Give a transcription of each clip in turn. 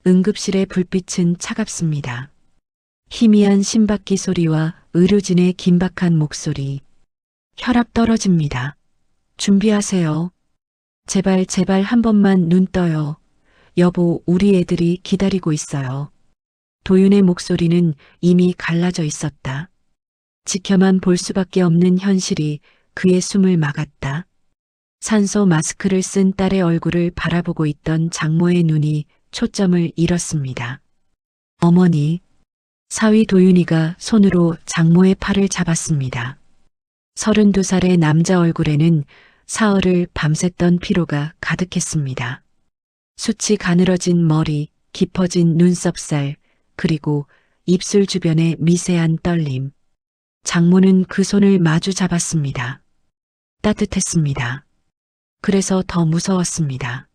응급실의 불빛은 차갑습니다. 희미한 심박기 소리와 의료진의 긴박한 목소리. 혈압 떨어집니다. 준비하세요. 제발 제발 한 번만 눈 떠요. 여보, 우리 애들이 기다리고 있어요. 도윤의 목소리는 이미 갈라져 있었다. 지켜만 볼 수밖에 없는 현실이 그의 숨을 막았다. 산소 마스크를 쓴 딸의 얼굴을 바라보고 있던 장모의 눈이 초점을 잃었습니다. 어머니, 사위 도윤이가 손으로 장모의 팔을 잡았습니다. 32살의 남자 얼굴에는 사흘을 밤샜던 피로가 가득했습니다. 숱이 가늘어진 머리, 깊어진 눈썹살, 그리고 입술 주변의 미세한 떨림. 장모는 그 손을 마주 잡았습니다. 따뜻했습니다. 그래서 더 무서웠습니다.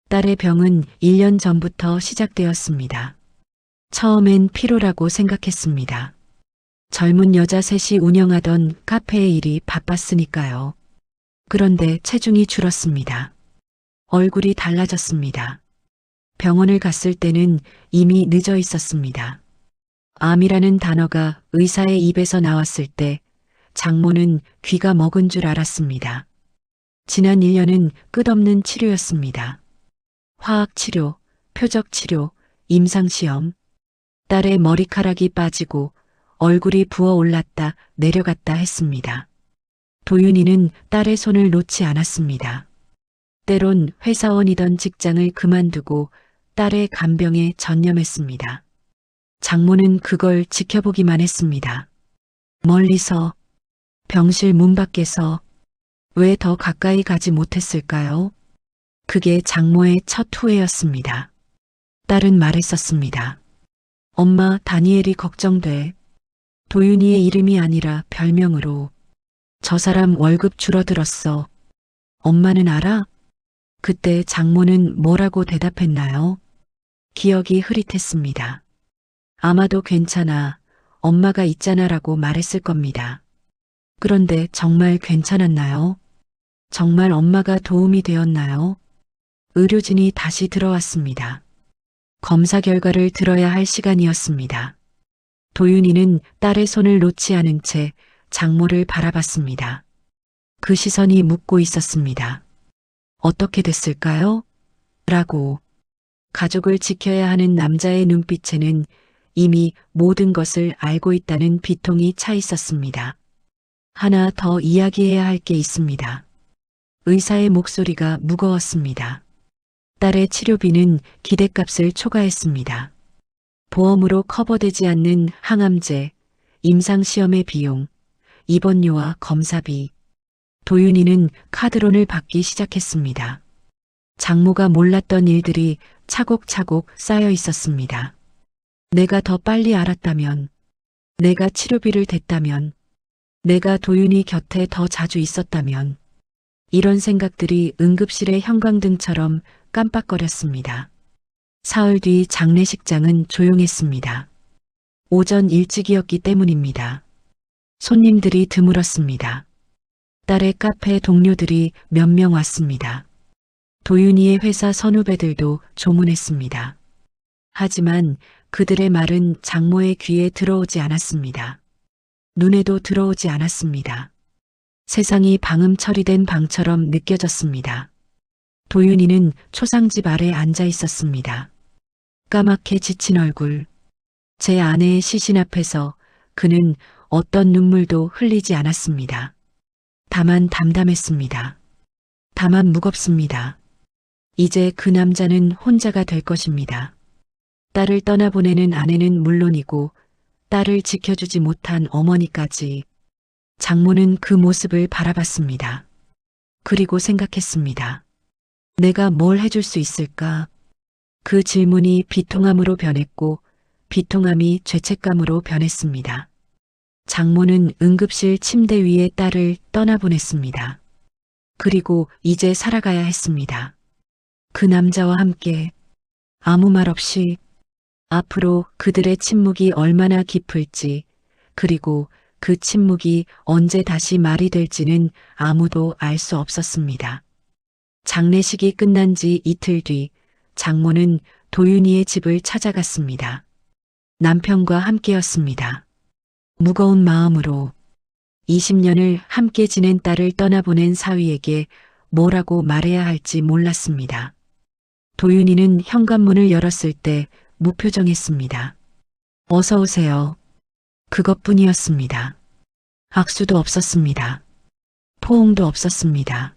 딸의 병은 1년 전부터 시작되었습니다. 처음엔 피로라고 생각했습니다. 젊은 여자 셋이 운영하던 카페의 일이 바빴으니까요. 그런데 체중이 줄었습니다. 얼굴이 달라졌습니다. 병원을 갔을 때는 이미 늦어 있었습니다. 암이라는 단어가 의사의 입에서 나왔을 때 장모는 귀가 먹은 줄 알았습니다. 지난 1년은 끝없는 치료였습니다. 화학치료, 표적치료, 임상시험. 딸의 머리카락이 빠지고 얼굴이 부어올랐다 내려갔다 했습니다. 도윤이는 딸의 손을 놓지 않았습니다. 때론 회사원이던 직장을 그만두고 딸의 간병에 전념했습니다. 장모는 그걸 지켜보기만 했습니다. 멀리서, 병실 문 밖에서 왜 더 가까이 가지 못했을까요? 그게 장모의 첫 후회였습니다. 딸은 말했었습니다. 엄마, 다니엘이 걱정돼. 도윤이의 이름이 아니라 별명으로. 저 사람 월급 줄어들었어. 엄마는 알아? 그때 장모는 뭐라고 대답했나요? 기억이 흐릿했습니다. 아마도 괜찮아. 엄마가 있잖아라고 말했을 겁니다. 그런데 정말 괜찮았나요? 정말 엄마가 도움이 되었나요? 의료진이 다시 들어왔습니다. 검사 결과를 들어야 할 시간이었습니다. 도윤이는 딸의 손을 놓지 않은 채 장모를 바라봤습니다. 그 시선이 묻고 있었습니다. 어떻게 됐을까요? 라고. 가족을 지켜야 하는 남자의 눈빛에는 이미 모든 것을 알고 있다는 비통이 차 있었습니다. 하나 더 이야기해야 할 게 있습니다. 의사의 목소리가 무거웠습니다. 딸의 치료비는 기대값을 초과했습니다. 보험으로 커버되지 않는 항암제, 임상시험의 비용, 입원료와 검사비. 도윤이는 카드론을 받기 시작했습니다. 장모가 몰랐던 일들이 차곡차곡 쌓여 있었습니다. 내가 더 빨리 알았다면, 내가 치료비를 댔다면, 내가 도윤이 곁에 더 자주 있었다면, 이런 생각들이 응급실의 형광등처럼 깜빡거렸습니다. 사흘 뒤 장례식장은 조용했습니다. 오전 일찍이었기 때문입니다. 손님들이 드물었습니다. 딸의 카페 동료들이 몇 명 왔습니다. 도윤이의 회사 선후배들도 조문했습니다. 하지만 그들의 말은 장모의 귀에 들어오지 않았습니다. 눈에도 들어오지 않았습니다. 세상이 방음 처리된 방처럼 느껴졌습니다. 도윤이는 초상집 아래 앉아 있었습니다. 까맣게 지친 얼굴. 제 아내의 시신 앞에서 그는 어떤 눈물도 흘리지 않았습니다. 다만 담담했습니다. 다만 무겁습니다. 이제 그 남자는 혼자가 될 것입니다. 딸을 떠나보내는 아내는 물론이고 딸을 지켜주지 못한 어머니까지. 장모는 그 모습을 바라봤습니다. 그리고 생각했습니다. 내가 뭘 해줄 수 있을까? 그 질문이 비통함으로 변했고 비통함이 죄책감으로 변했습니다. 장모는 응급실 침대 위에 딸을 떠나보냈습니다. 그리고 이제 살아가야 했습니다. 그 남자와 함께 아무 말 없이 앞으로 그들의 침묵이 얼마나 깊을지 그리고 그 침묵이 언제 다시 말이 될지는 아무도 알 수 없었습니다. 장례식이 끝난 지 이틀 뒤 장모는 도윤이의 집을 찾아갔습니다. 남편과 함께였습니다. 무거운 마음으로 20년을 함께 지낸 딸을 떠나보낸 사위에게 뭐라고 말해야 할지 몰랐습니다. 도윤이는 현관문을 열었을 때 무표정했습니다. 어서 오세요. 그것뿐이었습니다. 악수도 없었습니다. 포옹도 없었습니다.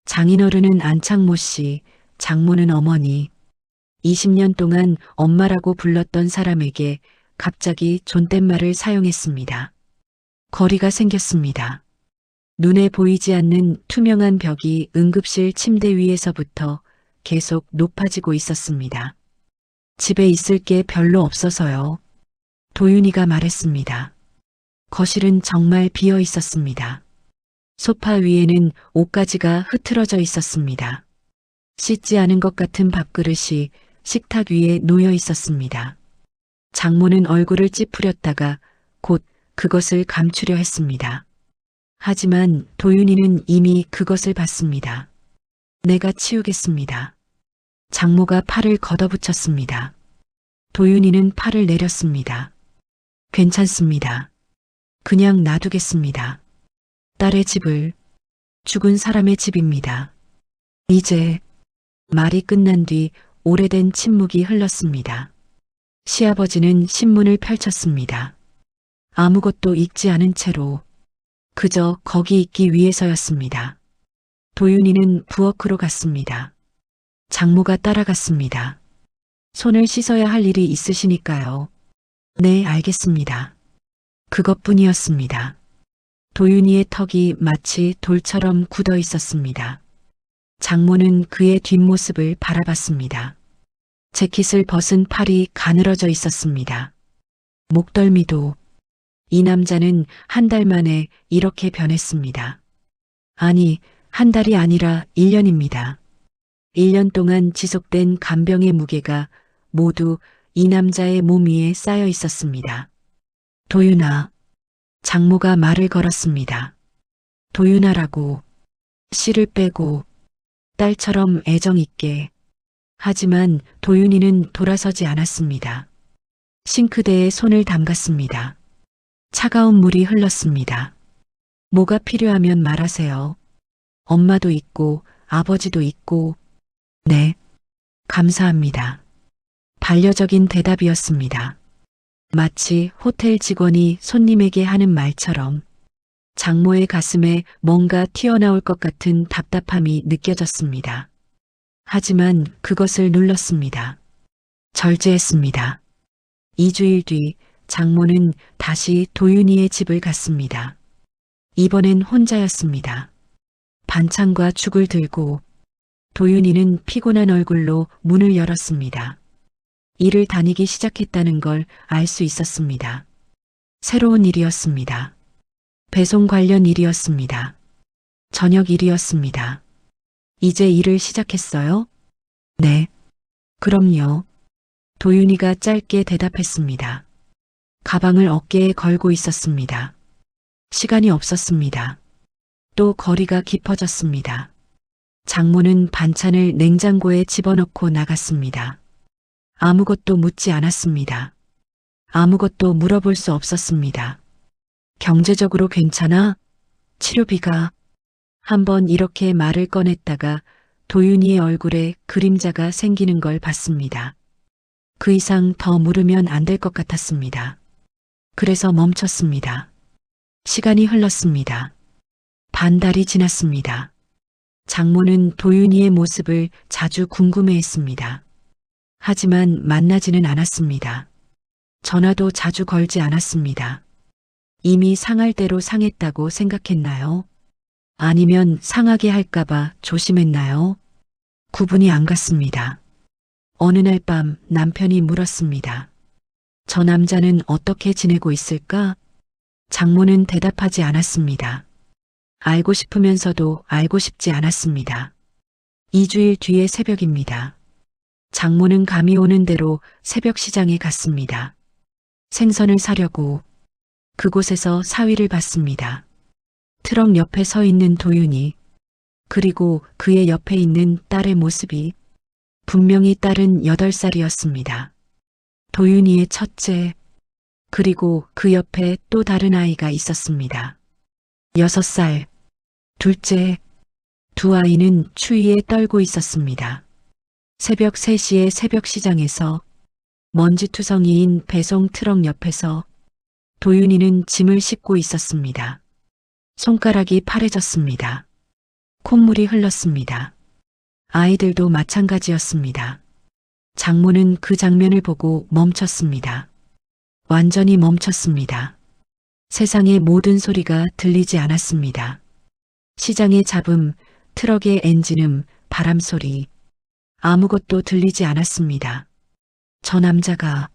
장인어른은 안창모 씨, 장모는 어머니, 20년 동안 엄마라고 불렀던 사람에게 갑자기 존댓말을 사용했습니다. 거리가 생겼습니다. 눈에 보이지 않는 투명한 벽이 응급실 침대 위에서부터 계속 높아지고 있었습니다. 집에 있을 게 별로 없어서요. 도윤이가 말했습니다. 거실은 정말 비어 있었습니다. 소파 위에는 옷가지가 흐트러져 있었습니다. 씻지 않은 것 같은 밥그릇이 식탁 위에 놓여 있었습니다. 장모는 얼굴을 찌푸렸다가 곧 그것을 감추려 했습니다. 하지만 도윤이는 이미 그것을 봤습니다. 내가 치우겠습니다. 장모가 팔을 걷어붙였습니다. 도윤이는 팔을 내렸습니다. 괜찮습니다. 그냥 놔두겠습니다. 딸의 집을, 죽은 사람의 집입니다. 이제 말이 끝난 뒤 오래된 침묵이 흘렀습니다. 시아버지는 신문을 펼쳤습니다. 아무것도 읽지 않은 채로 그저 거기 있기 위해서였습니다. 도윤이는 부엌으로 갔습니다. 장모가 따라갔습니다. 손을 씻어야 할 일이 있으시니까요. 네, 알겠습니다. 그것뿐이었습니다. 도윤이의 턱이 마치 돌처럼 굳어 있었습니다. 장모는 그의 뒷모습을 바라봤습니다. 재킷을 벗은 팔이 가늘어져 있었습니다. 목덜미도. 이 남자는 한 달 만에 이렇게 변했습니다. 아니, 한 달이 아니라 1년입니다. 1년 동안 지속된 간병의 무게가 모두 이 남자의 몸 위에 쌓여 있었습니다. 도윤아. 장모가 말을 걸었습니다. 도윤아라고. 씨를 빼고 딸처럼 애정 있게. 하지만 도윤이는 돌아서지 않았습니다. 싱크대에 손을 담갔습니다. 차가운 물이 흘렀습니다. 뭐가 필요하면 말하세요. 엄마도 있고 아버지도 있고. 네. 감사합니다. 반려적인 대답이었습니다. 마치 호텔 직원이 손님에게 하는 말처럼 장모의 가슴에 뭔가 튀어나올 것 같은 답답함이 느껴졌습니다. 하지만 그것을 눌렀습니다. 절제했습니다. 2주일 뒤 장모는 다시 도윤이의 집을 갔습니다. 이번엔 혼자였습니다. 반찬과 죽을 들고 도윤이는 피곤한 얼굴로 문을 열었습니다. 일을 다니기 시작했다는 걸 알 수 있었습니다. 새로운 일이었습니다. 배송 관련 일이었습니다. 저녁 일이었습니다. 이제 일을 시작했어요? 네. 그럼요. 도윤이가 짧게 대답했습니다. 가방을 어깨에 걸고 있었습니다. 시간이 없었습니다. 또 거리가 깊어졌습니다. 장모는 반찬을 냉장고에 집어넣고 나갔습니다. 아무것도 묻지 않았습니다. 아무것도 물어볼 수 없었습니다. 경제적으로 괜찮아? 치료비가. 한번 이렇게 말을 꺼냈다가 도윤이의 얼굴에 그림자가 생기는 걸 봤습니다. 그 이상 더 물으면 안 될 것 같았습니다. 그래서 멈췄습니다. 시간이 흘렀습니다. 반달이 지났습니다. 장모는 도윤이의 모습을 자주 궁금해했습니다. 하지만 만나지는 않았습니다. 전화도 자주 걸지 않았습니다. 이미 상할 대로 상했다고 생각했나요? 아니면 상하게 할까봐 조심했나요? 구분이 안 갔습니다. 어느 날 밤 남편이 물었습니다. 저 남자는 어떻게 지내고 있을까? 장모는 대답하지 않았습니다. 알고 싶으면서도 알고 싶지 않았습니다. 2주일 뒤의 새벽입니다. 장모는 감이 오는 대로 새벽 시장에 갔습니다. 생선을 사려고. 그곳에서 사위를 봤습니다. 트럭 옆에 서 있는 도윤이, 그리고 그의 옆에 있는 딸의 모습이 분명히 딸은 8살이었습니다. 도윤이의 첫째, 그리고 그 옆에 또 다른 아이가 있었습니다. 6살, 둘째, 두 아이는 추위에 떨고 있었습니다. 새벽 3시에 새벽시장에서 먼지투성이인 배송 트럭 옆에서 도윤이는 짐을 싣고 있었습니다. 손가락이 파래졌습니다. 콧물이 흘렀습니다. 아이들도 마찬가지였습니다. 장모는 그 장면을 보고 멈췄습니다. 완전히 멈췄습니다. 세상의 모든 소리가 들리지 않았습니다. 시장의 잡음, 트럭의 엔진음, 바람소리, 아무것도 들리지 않았습니다. 저 남자가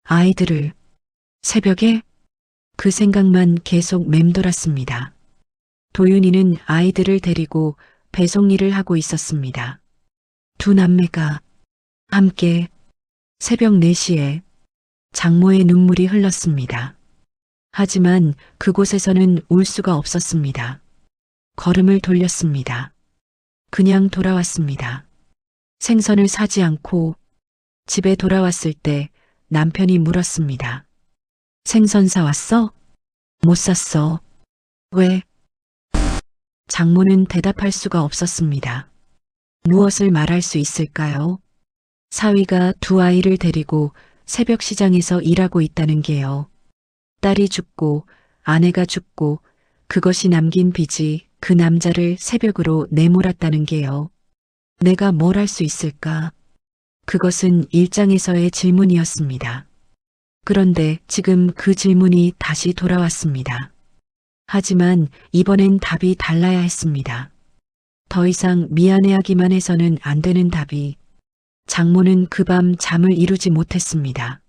아이들을 새벽에 그 생각만 계속 맴돌았습니다. 도윤이는 아이들을 데리고 배송 일을 하고 있었습니다. 두 남매가 함께 새벽 4시에 장모의 눈물이 흘렀습니다. 하지만 그곳에서는 울 수가 없었습니다. 걸음을 돌렸습니다. 그냥 돌아왔습니다. 생선을 사지 않고 집에 돌아왔을 때 남편이 물었습니다. 생선 사왔어? 못 샀어. 왜? 장모는 대답할 수가 없었습니다. 무엇을 말할 수 있을까요? 사위가 두 아이를 데리고 새벽 시장에서 일하고 있다는 게요. 딸이 죽고 아내가 죽고 그것이 남긴 빚이 그 남자를 새벽으로 내몰았다는 게요. 내가 뭘 할 수 있을까? 그것은 일장에서의 질문이었습니다. 그런데 지금 그 질문이 다시 돌아왔습니다. 하지만 이번엔 답이 달라야 했습니다. 더 이상 미안해하기만 해서는 안 되는 답이. 장모는 그 밤 잠을 이루지 못했습니다.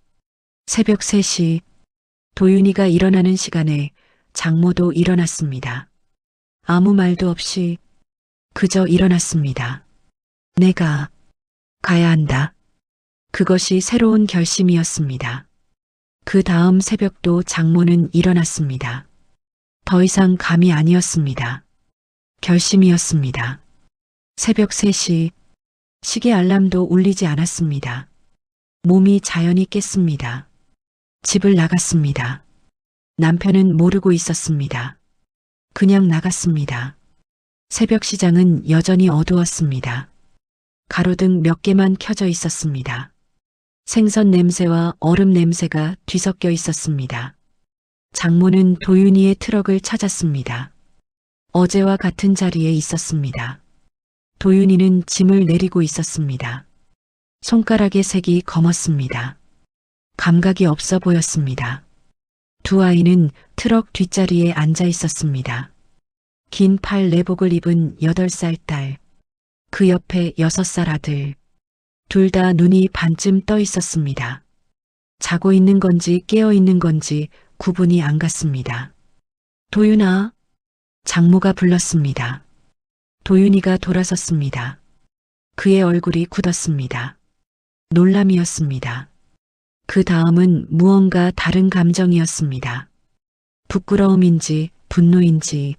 새벽 3시 도윤이가 일어나는 시간에 장모도 일어났습니다. 아무 말도 없이 그저 일어났습니다. 내가 가야 한다. 그것이 새로운 결심이었습니다. 그 다음 새벽도 장모는 일어났습니다. 더 이상 감이 아니었습니다. 결심이었습니다. 새벽 3시 시계 알람도 울리지 않았습니다. 몸이 자연히 깼습니다. 집을 나갔습니다. 남편은 모르고 있었습니다. 그냥 나갔습니다. 새벽 시장은 여전히 어두웠습니다. 가로등 몇 개만 켜져 있었습니다. 생선 냄새와 얼음 냄새가 뒤섞여 있었습니다. 장모는 도윤이의 트럭을 찾았습니다. 어제와 같은 자리에 있었습니다. 도윤이는 짐을 내리고 있었습니다. 손가락의 색이 검었습니다. 감각이 없어 보였습니다. 두 아이는 트럭 뒷자리에 앉아 있었습니다. 긴 팔 내복을 입은 8살 딸, 그 옆에 6살 아들, 둘 다 눈이 반쯤 떠 있었습니다. 자고 있는 건지 깨어 있는 건지 구분이 안 갔습니다. 도윤아, 장모가 불렀습니다. 도윤이가 돌아섰습니다. 그의 얼굴이 굳었습니다. 놀람이었습니다. 그 다음은 무언가 다른 감정이었습니다. 부끄러움인지 분노인지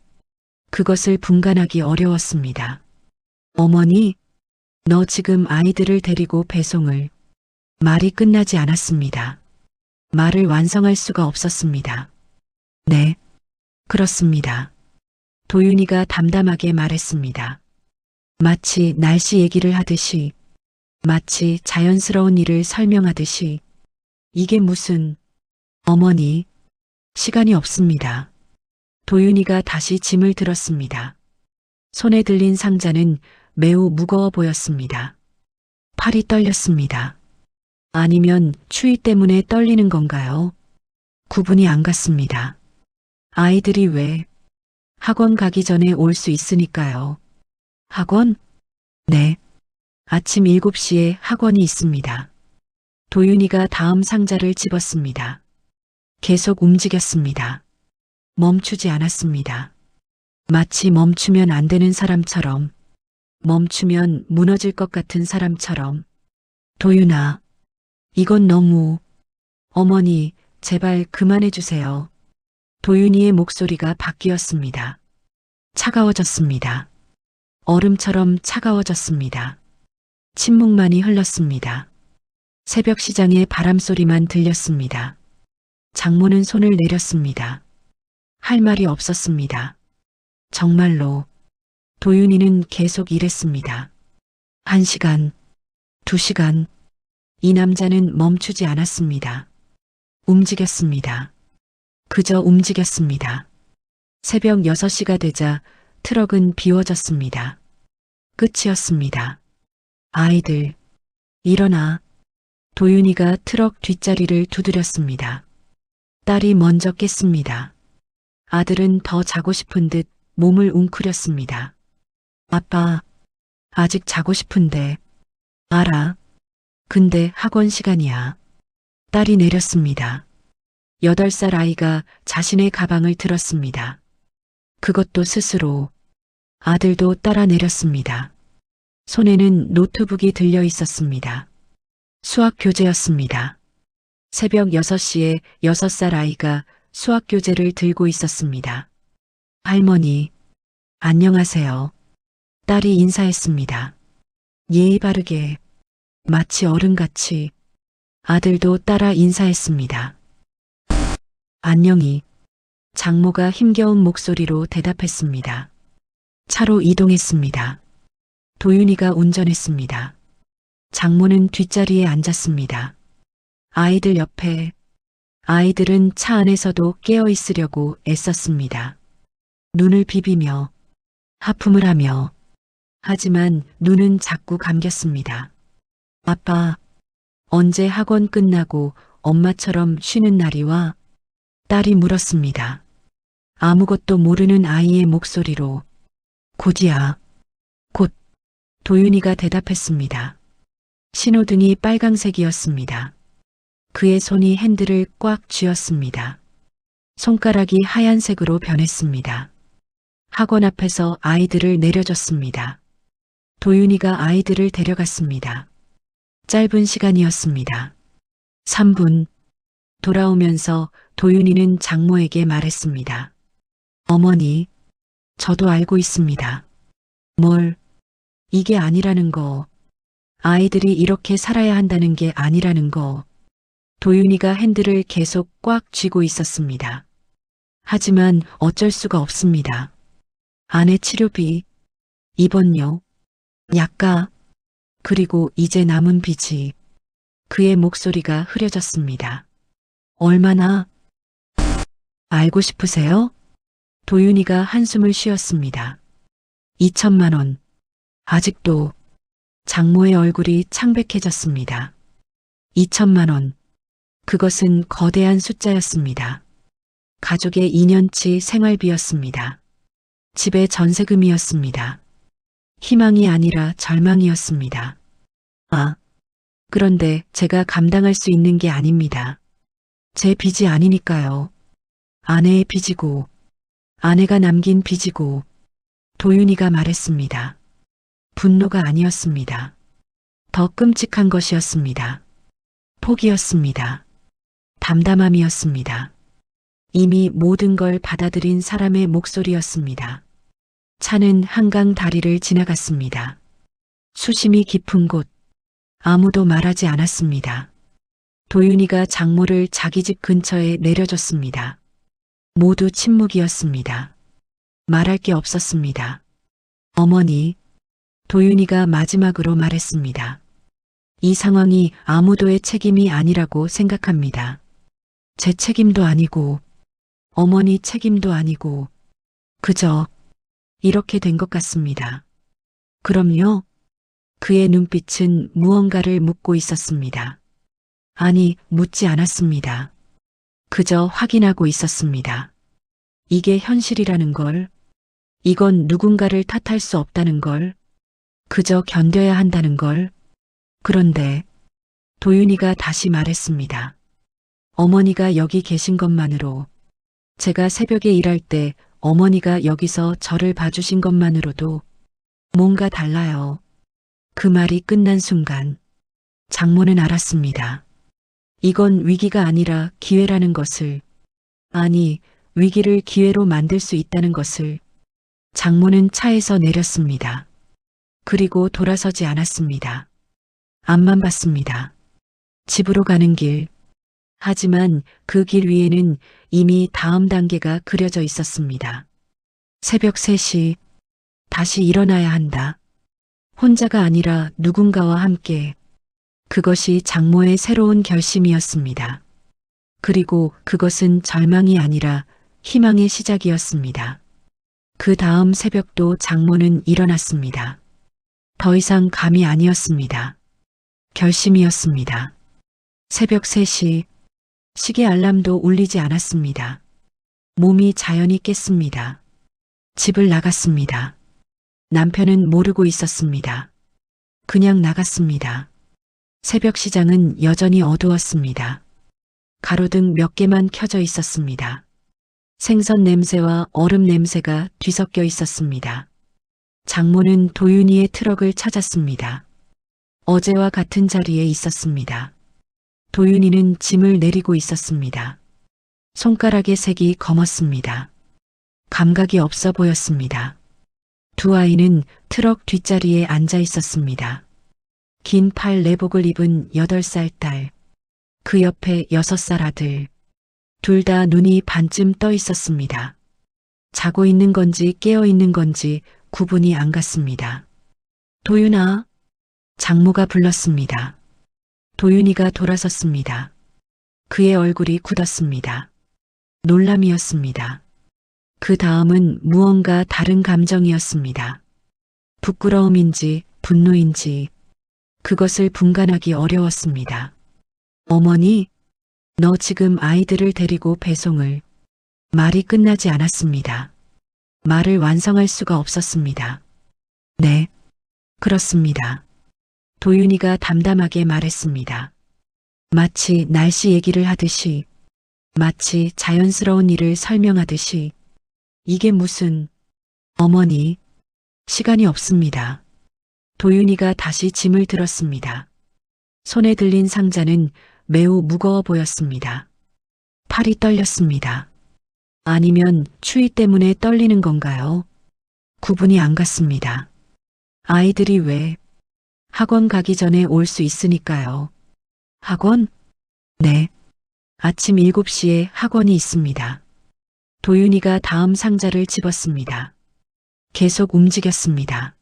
그것을 분간하기 어려웠습니다. 어머니, 너 지금 아이들을 데리고 배송을. 말이 끝나지 않았습니다. 말을 완성할 수가 없었습니다. 네, 그렇습니다. 도윤이가 담담하게 말했습니다. 마치 날씨 얘기를 하듯이, 마치 자연스러운 일을 설명하듯이. 이게 무슨, 어머니, 시간이 없습니다. 도윤이가 다시 짐을 들었습니다. 손에 들린 상자는 매우 무거워 보였습니다. 팔이 떨렸습니다. 아니면 추위 때문에 떨리는 건가요? 구분이 안 갔습니다. 아이들이 왜 학원 가기 전에 올 수 있으니까요. 학원? 네. 아침 7시에 학원이 있습니다. 도윤이가 다음 상자를 집었습니다. 계속 움직였습니다. 멈추지 않았습니다. 마치 멈추면 안 되는 사람처럼, 멈추면 무너질 것 같은 사람처럼. 도윤아, 이건 너무. 어머니, 제발 그만해 주세요. 도윤이의 목소리가 바뀌었습니다. 차가워졌습니다. 얼음처럼 차가워졌습니다. 침묵만이 흘렀습니다. 새벽 시장의 바람소리만 들렸습니다. 장모는 손을 내렸습니다. 할 말이 없었습니다. 정말로 도윤이는 계속 일했습니다. 1시간, 2시간, 이 남자는 멈추지 않았습니다. 움직였습니다. 그저 움직였습니다. 새벽 6시가 되자 트럭은 비워졌습니다. 끝이었습니다. 아이들, 일어나. 도윤이가 트럭 뒷자리를 두드렸습니다. 딸이 먼저 깼습니다. 아들은 더 자고 싶은 듯 몸을 웅크렸습니다. 아빠, 아직 자고 싶은데. 알아. 근데 학원 시간이야. 딸이 내렸습니다. 8살 아이가 자신의 가방을 들었습니다. 그것도 스스로. 아들도 따라 내렸습니다. 손에는 노트북이 들려 있었습니다. 수학 교재였습니다. 새벽 6시에 6살 아이가 수학 교재를 들고 있었습니다. 할머니, 안녕하세요. 딸이 인사했습니다. 예의 바르게, 마치 어른같이. 아들도 따라 인사했습니다. 안녕히. 장모가 힘겨운 목소리로 대답했습니다. 차로 이동했습니다. 도윤이가 운전했습니다. 장모는 뒷자리에 앉았습니다. 아이들 옆에. 아이들은 차 안에서도 깨어 있으려고 애썼습니다. 눈을 비비며, 하품을 하며. 하지만 눈은 자꾸 감겼습니다. 아빠, 언제 학원 끝나고 엄마처럼 쉬는 날이 와? 딸이 물었습니다. 아무것도 모르는 아이의 목소리로. 곧이야. 곧. 도윤이가 대답했습니다. 신호등이 빨강색이었습니다. 그의 손이 핸들을 꽉 쥐었습니다. 손가락이 하얀색으로 변했습니다. 학원 앞에서 아이들을 내려줬습니다. 도윤이가 아이들을 데려갔습니다. 짧은 시간이었습니다. 3분. 돌아오면서 도윤이는 장모에게 말했습니다. 어머니, 저도 알고 있습니다. 뭘? 이게 아니라는 거. 아이들이 이렇게 살아야 한다는 게 아니라는 거. 도윤이가 핸들을 계속 꽉 쥐고 있었습니다. 하지만 어쩔 수가 없습니다. 아내 치료비, 입원료, 약가, 그리고 이제 남은 빚이. 그의 목소리가 흐려졌습니다. 얼마나? 알고 싶으세요? 도윤이가 한숨을 쉬었습니다. 2천만 원. 아직도. 장모의 얼굴이 창백해졌습니다. 2천만 원. 그것은 거대한 숫자였습니다. 가족의 2년치 생활비였습니다. 집의 전세금이었습니다. 희망이 아니라 절망이었습니다. 아, 그런데 제가 감당할 수 있는 게 아닙니다. 제 빚이 아니니까요. 아내의 빚이고, 아내가 남긴 빚이고. 도윤이가 말했습니다. 분노가 아니었습니다. 더 끔찍한 것이었습니다. 포기였습니다. 담담함이었습니다. 이미 모든 걸 받아들인 사람의 목소리였습니다. 차는 한강 다리를 지나갔습니다. 수심이 깊은 곳. 아무도 말하지 않았습니다. 도윤이가 장모를 자기 집 근처에 내려줬습니다. 모두 침묵이었습니다. 말할 게 없었습니다. 어머니, 도윤이가 마지막으로 말했습니다. 이 상황이 아무도의 책임이 아니라고 생각합니다. 제 책임도 아니고, 어머니 책임도 아니고, 그저 이렇게 된 것 같습니다. 그럼요? 그의 눈빛은 무언가를 묻고 있었습니다. 아니, 묻지 않았습니다. 그저 확인하고 있었습니다. 이게 현실이라는 걸, 이건 누군가를 탓할 수 없다는 걸, 그저 견뎌야 한다는 걸. 그런데 도윤이가 다시 말했습니다. 어머니가 여기 계신 것만으로, 제가 새벽에 일할 때 어머니가 여기서 저를 봐주신 것만으로도 뭔가 달라요. 그 말이 끝난 순간 장모는 알았습니다. 이건 위기가 아니라 기회라는 것을, 아니, 위기를 기회로 만들 수 있다는 것을. 장모는 차에서 내렸습니다. 그리고 돌아서지 않았습니다. 앞만 봤습니다. 집으로 가는 길. 하지만 그 길 위에는 이미 다음 단계가 그려져 있었습니다. 새벽 3시, 다시 일어나야 한다. 혼자가 아니라 누군가와 함께. 그것이 장모의 새로운 결심이었습니다. 그리고 그것은 절망이 아니라 희망의 시작이었습니다. 그 다음 새벽도 장모는 일어났습니다. 더 이상 감이 아니었습니다. 결심이었습니다. 새벽 3시, 시계 알람도 울리지 않았습니다. 몸이 자연히 깼습니다. 집을 나갔습니다. 남편은 모르고 있었습니다. 그냥 나갔습니다. 새벽 시장은 여전히 어두웠습니다. 가로등 몇 개만 켜져 있었습니다. 생선 냄새와 얼음 냄새가 뒤섞여 있었습니다. 장모는 도윤이의 트럭을 찾았습니다. 어제와 같은 자리에 있었습니다. 도윤이는 짐을 내리고 있었습니다. 손가락의 색이 검었습니다. 감각이 없어 보였습니다. 두 아이는 트럭 뒷자리에 앉아 있었습니다. 긴 팔 내복을 입은 8살 딸, 그 옆에 6살 아들, 둘 다 눈이 반쯤 떠 있었습니다. 자고 있는 건지 깨어 있는 건지 구분이 안 갔습니다. 도윤아, 장모가 불렀습니다. 도윤이가 돌아섰습니다. 그의 얼굴이 굳었습니다. 놀람이었습니다. 그 다음은 무언가 다른 감정이었습니다. 부끄러움인지 분노인지 그것을 분간하기 어려웠습니다. 어머니, 너 지금 아이들을 데리고 배송을. 말이 끝나지 않았습니다. 말을 완성할 수가 없었습니다. 네, 그렇습니다. 도윤이가 담담하게 말했습니다. 마치 날씨 얘기를 하듯이, 마치 자연스러운 일을 설명하듯이. 이게 무슨, 어머니, 시간이 없습니다. 도윤이가 다시 짐을 들었습니다. 손에 들린 상자는 매우 무거워 보였습니다. 팔이 떨렸습니다. 아니면 추위 때문에 떨리는 건가요? 구분이 안 갔습니다. 아이들이 왜 학원 가기 전에 올 수 있으니까요. 학원? 네. 아침 7시에 학원이 있습니다. 도윤이가 다음 상자를 집었습니다. 계속 움직였습니다.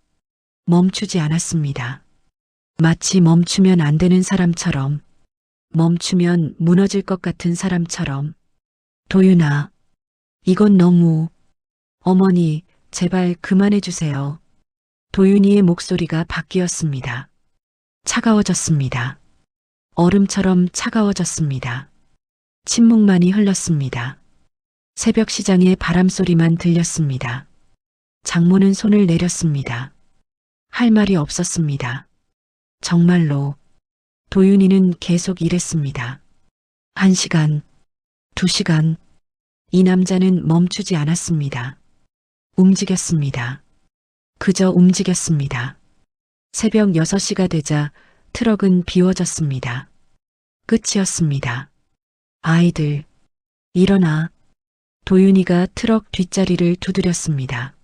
멈추지 않았습니다. 마치 멈추면 안 되는 사람처럼, 멈추면 무너질 것 같은 사람처럼. 도윤아, 이건 너무, 어머니, 제발 그만해 주세요. 도윤이의 목소리가 바뀌었습니다. 차가워졌습니다. 얼음처럼 차가워졌습니다. 침묵만이 흘렀습니다. 새벽 시장의 바람소리만 들렸습니다. 장모는 손을 내렸습니다. 할 말이 없었습니다. 정말로 도윤이는 계속 일했습니다. 1시간, 2시간, 이 남자는 멈추지 않았습니다. 움직였습니다. 그저 움직였습니다. 새벽 6시가 되자 트럭은 비워졌습니다. 끝이었습니다. 아이들, 일어나. 도윤이가 트럭 뒷자리를 두드렸습니다.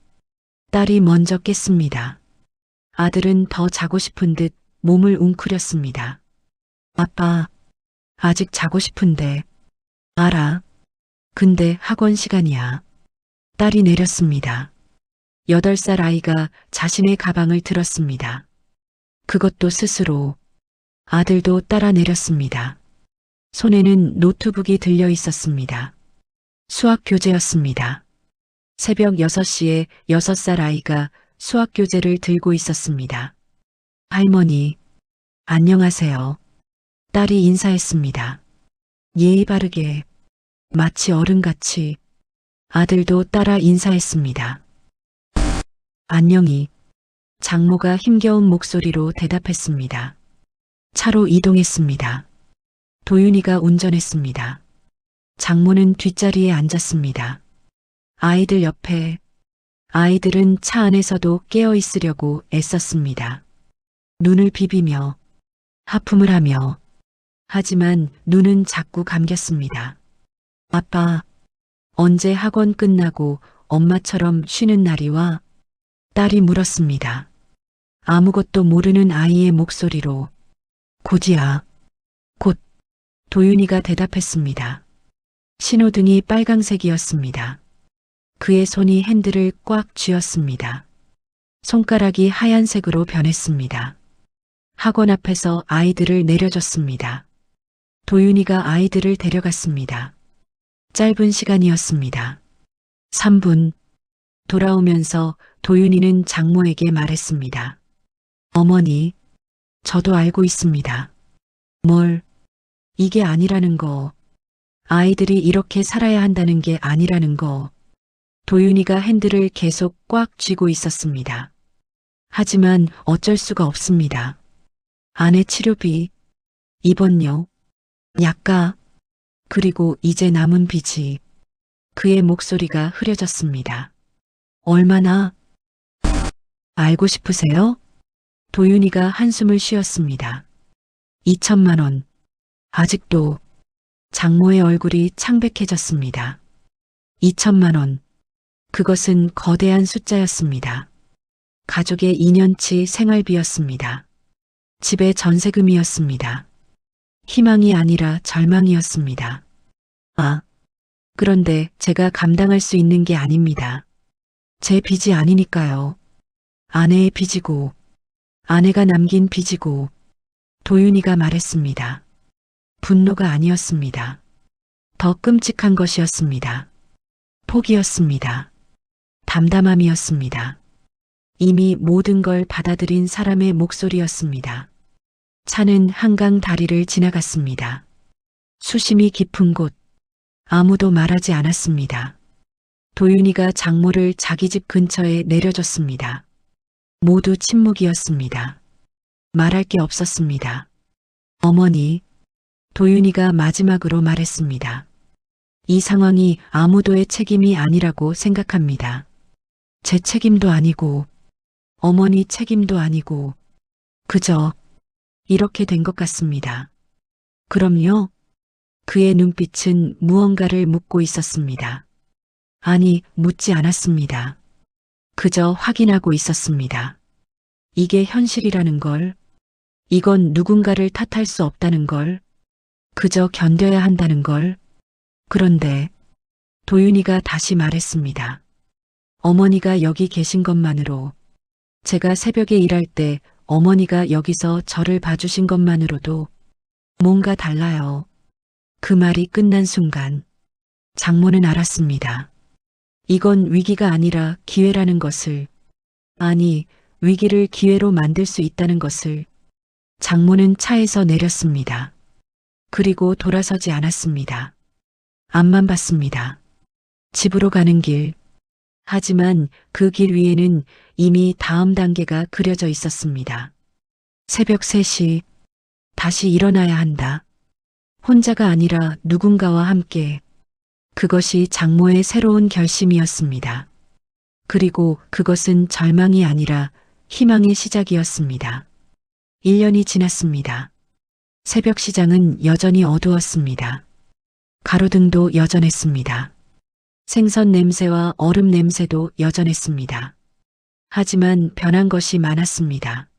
딸이 먼저 깼습니다. 아들은 더 자고 싶은 듯 몸을 웅크렸습니다. 아빠, 아직 자고 싶은데. 알아. 근데 학원 시간이야. 딸이 내렸습니다. 8살 아이가 자신의 가방을 들었습니다. 그것도 스스로. 아들도 따라 내렸습니다. 손에는 노트북이 들려 있었습니다. 수학 교재였습니다. 새벽 6시에 6살 아이가 수학 교재를 들고 있었습니다. 할머니, 안녕하세요. 딸이 인사했습니다. 예의 바르게, 마치 어른같이. 아들도 따라 인사했습니다. 안녕히. 장모가 힘겨운 목소리로 대답했습니다. 차로 이동했습니다. 도윤이가 운전했습니다. 장모는 뒷자리에 앉았습니다. 아이들 옆에. 아이들은 차 안에서도 깨어 있으려고 애썼습니다. 눈을 비비며, 하품을 하며. 하지만 눈은 자꾸 감겼습니다. 아빠, 언제 학원 끝나고 엄마처럼 쉬는 날이 와? 딸이 물었습니다. 아무것도 모르는 아이의 목소리로. 곧이야. 곧 도윤이가 대답했습니다. 신호등이 빨강색이었습니다. 그의 손이 핸들을 꽉 쥐었습니다. 손가락이 하얀색으로 변했습니다. 학원 앞에서 아이들을 내려줬습니다. 도윤이가 아이들을 데려갔습니다. 짧은 시간이었습니다. 3분. 돌아오면서 도윤이는 장모에게 말했습니다. 어머니, 저도 알고 있습니다. 뭘, 이게 아니라는 거. 아이들이 이렇게 살아야 한다는 게 아니라는 거. 도윤이가 핸들을 계속 꽉 쥐고 있었습니다. 하지만 어쩔 수가 없습니다. 아내 치료비, 입원료, 약가, 그리고 이제 남은 빚이. 그의 목소리가 흐려졌습니다. 얼마나? 알고 싶으세요? 도윤이가 한숨을 쉬었습니다. 2천만 원. 아직도. 장모의 얼굴이 창백해졌습니다. 2천만 원. 그것은 거대한 숫자였습니다. 가족의 2년치 생활비였습니다. 집의 전세금이었습니다. 희망이 아니라 절망이었습니다. 아, 그런데 제가 감당할 수 있는 게 아닙니다. 제 빚이 아니니까요. 아내의 빚이고, 아내가 남긴 빚이고, 도윤이가 말했습니다. 분노가 아니었습니다. 더 끔찍한 것이었습니다. 포기였습니다. 담담함이었습니다. 이미 모든 걸 받아들인 사람의 목소리였습니다. 차는 한강 다리를 지나갔습니다. 수심이 깊은 곳, 아무도 말하지 않았습니다. 도윤이가 장모를 자기 집 근처에 내려줬습니다. 모두 침묵이었습니다. 말할 게 없었습니다. 어머니, 도윤이가 마지막으로 말했습니다. 이 상황이 아무도의 책임이 아니라고 생각합니다. 제 책임도 아니고, 어머니 책임도 아니고, 그저 이렇게 된 것 같습니다. 그럼요? 그의 눈빛은 무언가를 묻고 있었습니다. 아니, 묻지 않았습니다. 그저 확인하고 있었습니다. 이게 현실이라는 걸, 이건 누군가를 탓할 수 없다는 걸, 그저 견뎌야 한다는 걸. 그런데 도윤이가 다시 말했습니다. 어머니가 여기 계신 것만으로, 제가 새벽에 일할 때 어머니가 여기서 저를 봐주신 것만으로도 뭔가 달라요. 그 말이 끝난 순간 장모는 알았습니다. 이건 위기가 아니라 기회라는 것을, 아니, 위기를 기회로 만들 수 있다는 것을. 장모는 차에서 내렸습니다. 그리고 돌아서지 않았습니다. 앞만 봤습니다. 집으로 가는 길. 하지만 그 길 위에는 이미 다음 단계가 그려져 있었습니다. 새벽 3시, 다시 일어나야 한다. 혼자가 아니라 누군가와 함께. 그것이 장모의 새로운 결심이었습니다. 그리고 그것은 절망이 아니라 희망의 시작이었습니다. 1년이 지났습니다. 새벽 시장은 여전히 어두웠습니다. 가로등도 여전했습니다. 생선 냄새와 얼음 냄새도 여전했습니다. 하지만 변한 것이 많았습니다.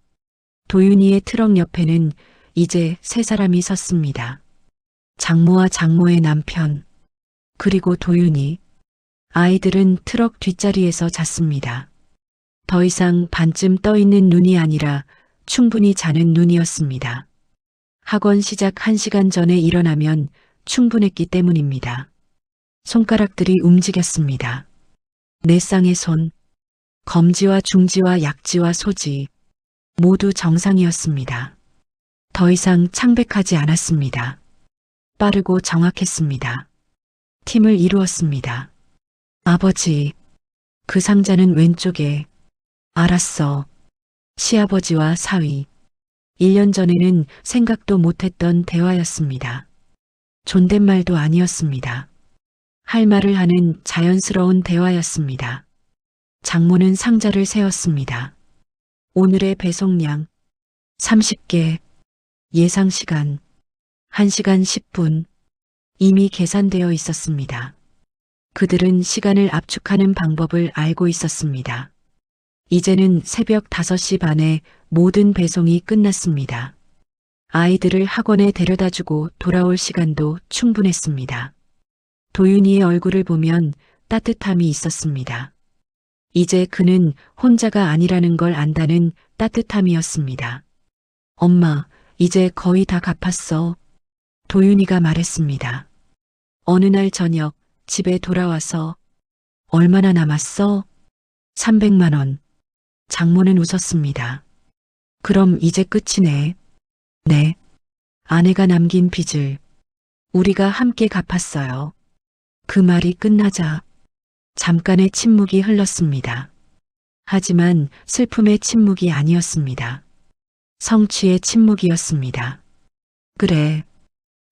도윤이의 트럭 옆에는 이제 3사람이 섰습니다. 장모와 장모의 남편, 그리고 도윤이. 아이들은 트럭 뒷자리에서 잤습니다. 더 이상 반쯤 떠있는 눈이 아니라 충분히 자는 눈이었습니다. 학원 시작 1시간 전에 일어나면 충분했기 때문입니다. 손가락들이 움직였습니다. 네 쌍의 손, 검지와 중지와 약지와 소지, 모두 정상이었습니다. 더 이상 창백하지 않았습니다. 빠르고 정확했습니다. 팀을 이루었습니다. 아버지, 그 상자는 왼쪽에. 알았어. 시아버지와 사위. 1년 전에는 생각도 못했던 대화였습니다. 존댓말도 아니었습니다. 할 말을 하는 자연스러운 대화였습니다. 장모는 상자를 세었습니다. 오늘의 배송량 30개, 예상 시간 1시간 10분. 이미 계산되어 있었습니다. 그들은 시간을 압축하는 방법을 알고 있었습니다. 이제는 새벽 5시 반에 모든 배송이 끝났습니다. 아이들을 학원에 데려다주고 돌아올 시간도 충분했습니다. 도윤이의 얼굴을 보면 따뜻함이 있었습니다. 이제 그는 혼자가 아니라는 걸 안다는 따뜻함이었습니다. 엄마, 이제 거의 다 갚았어. 도윤이가 말했습니다. 어느 날 저녁 집에 돌아와서 얼마나 남았어? 300만 원. 장모는 웃었습니다. 그럼 이제 끝이네. 네. 아내가 남긴 빚을 우리가 함께 갚았어요. 그 말이 끝나자 잠깐의 침묵이 흘렀습니다. 하지만 슬픔의 침묵이 아니었습니다. 성취의 침묵이었습니다. 그래.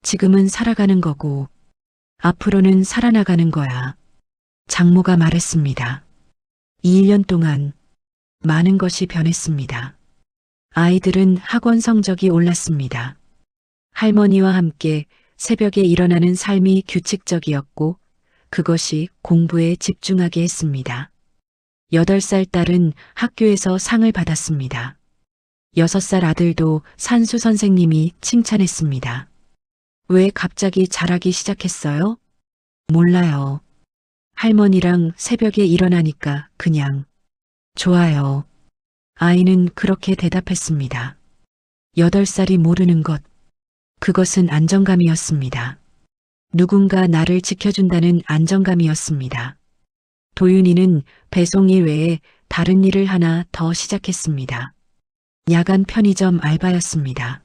지금은 살아가는 거고 앞으로는 살아나가는 거야. 장모가 말했습니다. 2년 동안 많은 것이 변했습니다. 아이들은 학원 성적이 올랐습니다. 할머니와 함께 새벽에 일어나는 삶이 규칙적이었고 그것이 공부에 집중하게 했습니다. 8살 딸은 학교에서 상을 받았습니다. 6살 아들도 산수 선생님이 칭찬했습니다. 왜 갑자기 잘하기 시작했어요? 몰라요. 할머니랑 새벽에 일어나니까 그냥 좋아요. 아이는 그렇게 대답했습니다. 8살이 모르는 것. 그것은 안정감이었습니다. 누군가 나를 지켜준다는 안정감이었습니다. 도윤이는 배송일 외에 다른 일을 하나 더 시작했습니다. 야간 편의점 알바였습니다.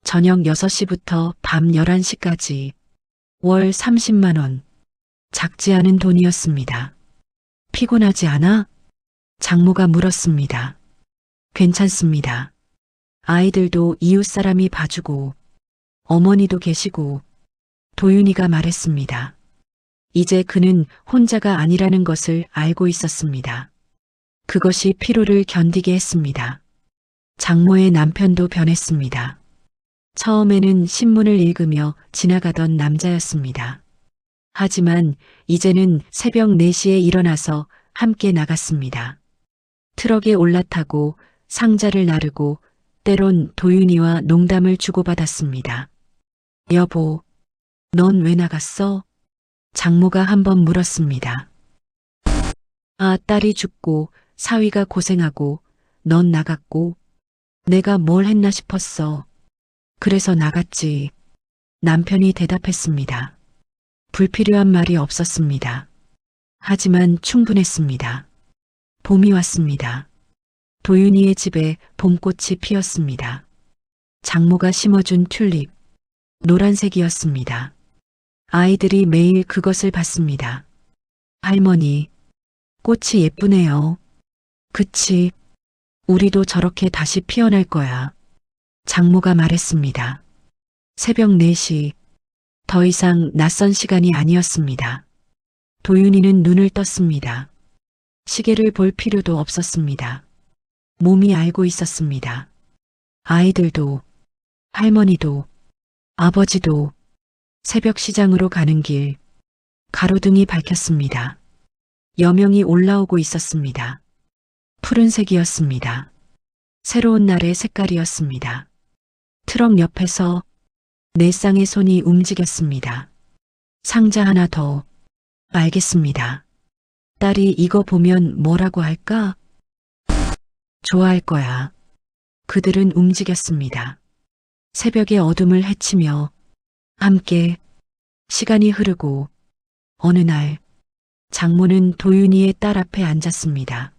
저녁 6시부터 밤 11시까지 월 30만 원. 작지 않은 돈이었습니다. 피곤하지 않아? 장모가 물었습니다. 괜찮습니다. 아이들도 이웃 사람이 봐주고 어머니도 계시고 도윤이가 말했습니다. 이제 그는 혼자가 아니라는 것을 알고 있었습니다. 그것이 피로를 견디게 했습니다. 장모의 남편도 변했습니다. 처음에는 신문을 읽으며 지나가던 남자였습니다. 하지만 이제는 새벽 4시에 일어나서 함께 나갔습니다. 트럭에 올라타고 상자를 나르고 때론 도윤이와 농담을 주고받았습니다. 여보, 넌 왜 나갔어? 장모가 한번 물었습니다. 아, 딸이 죽고 사위가 고생하고 넌 나갔고 내가 뭘 했나 싶었어. 그래서 나갔지. 남편이 대답했습니다. 불필요한 말이 없었습니다. 하지만 충분했습니다. 봄이 왔습니다. 도윤이의 집에 봄꽃이 피었습니다. 장모가 심어준 튤립, 노란색이었습니다. 아이들이 매일 그것을 봤습니다. 할머니, 꽃이 예쁘네요. 그치, 우리도 저렇게 다시 피어날 거야. 장모가 말했습니다. 새벽 4시, 더 이상 낯선 시간이 아니었습니다. 도윤이는 눈을 떴습니다. 시계를 볼 필요도 없었습니다. 몸이 알고 있었습니다. 아이들도, 할머니도, 아버지도 새벽 시장으로 가는 길, 가로등이 밝혔습니다. 여명이 올라오고 있었습니다. 푸른색이었습니다. 새로운 날의 색깔이었습니다. 트럭 옆에서 내 쌍의 손이 움직였습니다. 상자 하나 더. 알겠습니다. 딸이 이거 보면 뭐라고 할까? 좋아할 거야. 그들은 움직였습니다. 새벽의 어둠을 헤치며 함께 시간이 흐르고 어느 날 장모는 도윤이의 딸 앞에 앉았습니다.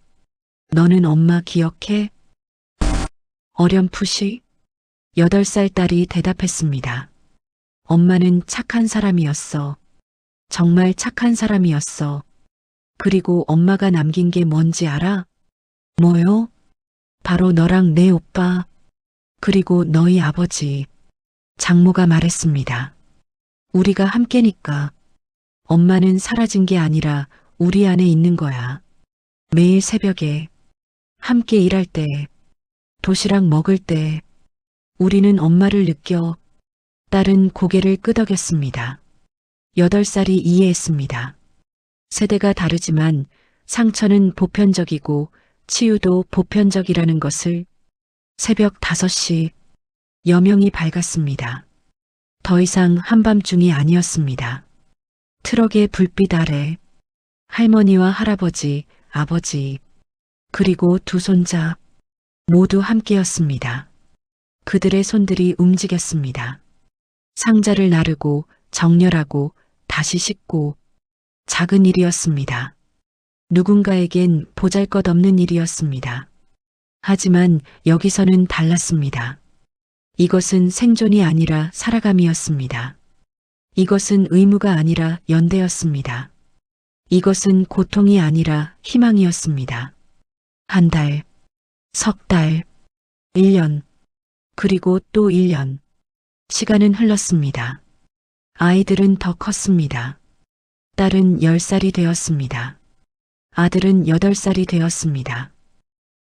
너는 엄마 기억해? 어렴풋이 8살 딸이 대답했습니다. 엄마는 착한 사람이었어. 정말 착한 사람이었어. 그리고 엄마가 남긴 게 뭔지 알아? 뭐요? 바로 너랑 내 오빠, 그리고 너희 아버지. 장모가 말했습니다. 우리가 함께니까. 엄마는 사라진 게 아니라 우리 안에 있는 거야. 매일 새벽에, 함께 일할 때, 도시락 먹을 때, 우리는 엄마를 느껴. 딸은 고개를 끄덕였습니다. 8살이 이해했습니다. 세대가 다르지만 상처는 보편적이고 치유도 보편적이라는 것을 새벽 5시 여명이 밝았습니다. 더 이상 한밤중이 아니었습니다. 트럭의 불빛 아래 할머니와 할아버지, 아버지, 그리고 두 손자 모두 함께였습니다. 그들의 손들이 움직였습니다. 상자를 나르고 정렬하고 다시 싣고 작은 일이었습니다. 누군가에겐 보잘것없는 일이었습니다. 하지만 여기서는 달랐습니다. 이것은 생존이 아니라 살아감이었습니다. 이것은 의무가 아니라 연대였습니다. 이것은 고통이 아니라 희망이었습니다. 한 달, 석 달, 1년, 그리고 또 1년. 시간은 흘렀습니다. 아이들은 더 컸습니다. 딸은 10살이 되었습니다. 아들은 8살이 되었습니다.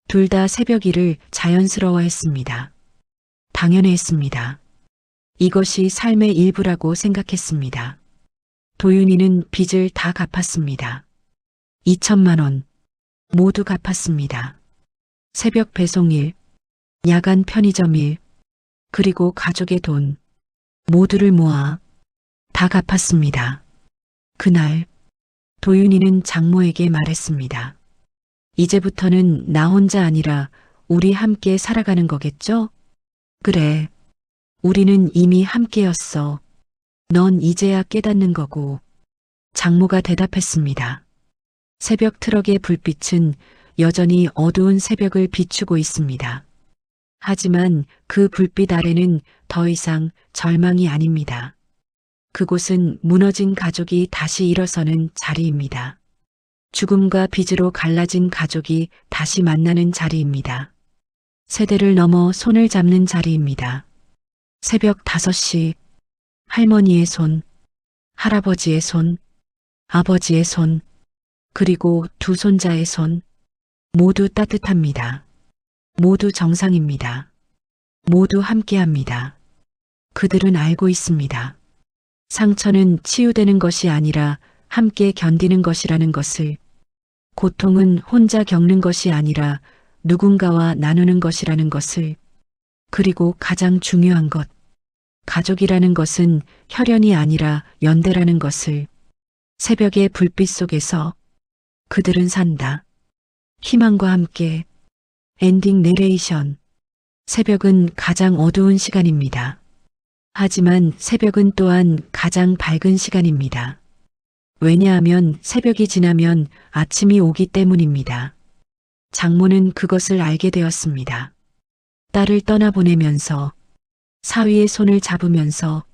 둘 다 새벽 일을 자연스러워했습니다. 당연했습니다. 이것이 삶의 일부라고 생각했습니다. 도윤이는 빚을 다 갚았습니다. 2천만 원 모두 갚았습니다. 새벽 배송일, 야간 편의점일, 그리고 가족의 돈 모두를 모아 다 갚았습니다. 그날 도윤이는 장모에게 말했습니다. 이제부터는 나 혼자 아니라 우리 함께 살아가는 거겠죠? 그래. 우리는 이미 함께였어. 넌 이제야 깨닫는 거고. 장모가 대답했습니다. 새벽 트럭의 불빛은 여전히 어두운 새벽을 비추고 있습니다. 하지만 그 불빛 아래는 더 이상 절망이 아닙니다. 그곳은 무너진 가족이 다시 일어서는 자리입니다. 죽음과 빚으로 갈라진 가족이 다시 만나는 자리입니다. 세대를 넘어 손을 잡는 자리입니다. 새벽 5시, 할머니의 손, 할아버지의 손, 아버지의 손, 그리고 두 손자의 손, 모두 따뜻합니다. 모두 정상입니다. 모두 함께합니다. 그들은 알고 있습니다. 상처는 치유되는 것이 아니라 함께 견디는 것이라는 것을, 고통은 혼자 겪는 것이 아니라 누군가와 나누는 것이라는 것을, 그리고 가장 중요한 것, 가족이라는 것은 혈연이 아니라 연대라는 것을, 새벽의 불빛 속에서 그들은 산다. 희망과 함께 엔딩 내레이션. 새벽은 가장 어두운 시간입니다. 하지만 새벽은 또한 가장 밝은 시간입니다. 왜냐하면 새벽이 지나면 아침이 오기 때문입니다. 장모는 그것을 알게 되었습니다. 딸을 떠나보내면서, 사위의 손을 잡으면서,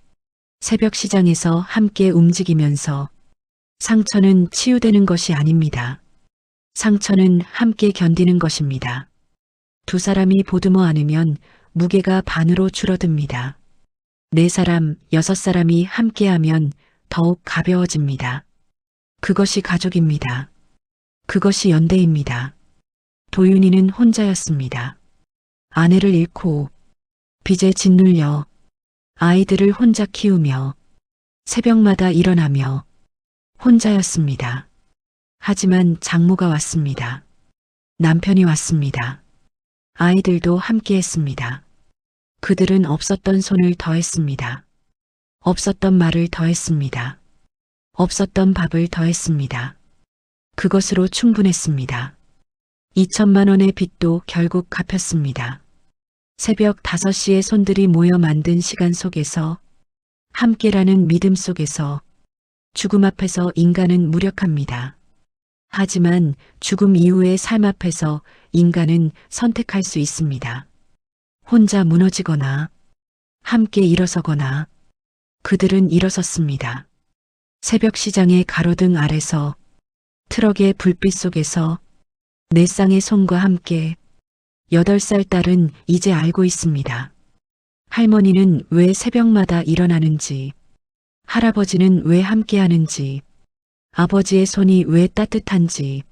새벽 시장에서 함께 움직이면서, 상처는 치유되는 것이 아닙니다. 상처는 함께 견디는 것입니다. 두 사람이 보듬어 안으면 무게가 반으로 줄어듭니다. 4사람, 6사람이 함께하면 더욱 가벼워집니다. 그것이 가족입니다. 그것이 연대입니다. 도윤이는 혼자였습니다. 아내를 잃고 빚에 짓눌려 아이들을 혼자 키우며 새벽마다 일어나며 혼자였습니다. 하지만 장모가 왔습니다. 남편이 왔습니다. 아이들도 함께했습니다. 그들은 없었던 손을 더했습니다. 없었던 말을 더했습니다. 없었던 밥을 더했습니다. 그것으로 충분했습니다. 2천만 원의 빚도 결국 갚였습니다. 새벽 5시에 손들이 모여 만든 시간 속에서, 함께라는 믿음 속에서, 죽음 앞에서 인간은 무력합니다. 하지만 죽음 이후의 삶 앞에서 인간은 선택할 수 있습니다. 혼자 무너지거나 함께 일어서거나. 그들은 일어섰습니다. 새벽 시장의 가로등 아래서, 트럭의 불빛 속에서, 4쌍의 손과 함께. 8살 딸은 이제 알고 있습니다. 할머니는 왜 새벽마다 일어나는지, 할아버지는 왜 함께하는지, 아버지의 손이 왜 따뜻한지.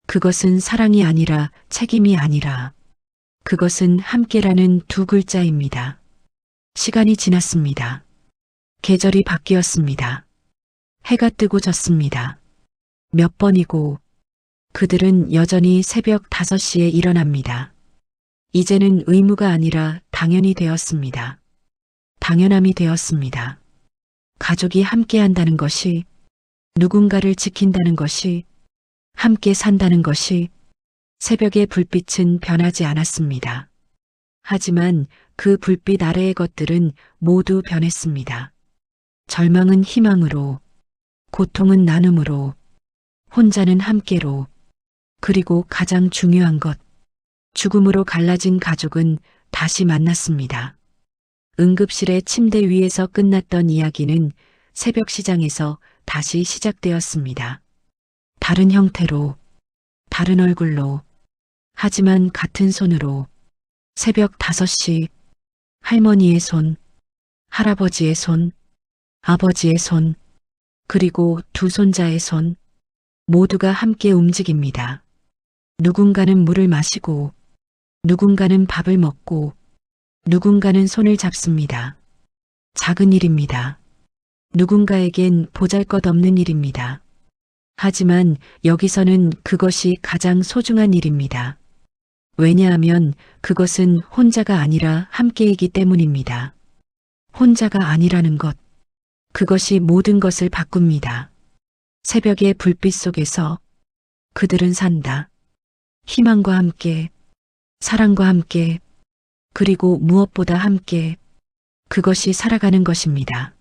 그것은 사랑이 아니라 책임이 아니라, 그것은 함께라는 2글자입니다. 시간이 지났습니다. 계절이 바뀌었습니다. 해가 뜨고 졌습니다. 몇 번이고 그들은 여전히 새벽 5시에 일어납니다. 이제는 의무가 아니라 당연히 되었습니다. 당연함이 되었습니다. 가족이 함께 한다는 것이, 누군가를 지킨다는 것이, 함께 산다는 것이, 새벽의 불빛은 변하지 않았습니다. 하지만 그 불빛 아래의 것들은 모두 변했습니다. 절망은 희망으로, 고통은 나눔으로, 혼자는 함께로, 그리고 가장 중요한 것, 죽음으로 갈라진 가족은 다시 만났습니다. 응급실의 침대 위에서 끝났던 이야기는 새벽 시장에서 다시 시작되었습니다. 다른 형태로, 다른 얼굴로, 하지만 같은 손으로. 새벽 5시, 할머니의 손, 할아버지의 손, 아버지의 손, 그리고 두 손자의 손, 모두가 함께 움직입니다. 누군가는 물을 마시고, 누군가는 밥을 먹고, 누군가는 손을 잡습니다. 작은 일입니다. 누군가에겐 보잘것없는 일입니다. 하지만 여기서는 그것이 가장 소중한 일입니다. 왜냐하면 그것은 혼자가 아니라 함께이기 때문입니다. 혼자가 아니라는 것, 그것이 모든 것을 바꿉니다. 새벽의 불빛 속에서 그들은 산다. 희망과 함께, 사랑과 함께, 그리고 무엇보다 함께, 그것이 살아가는 것입니다.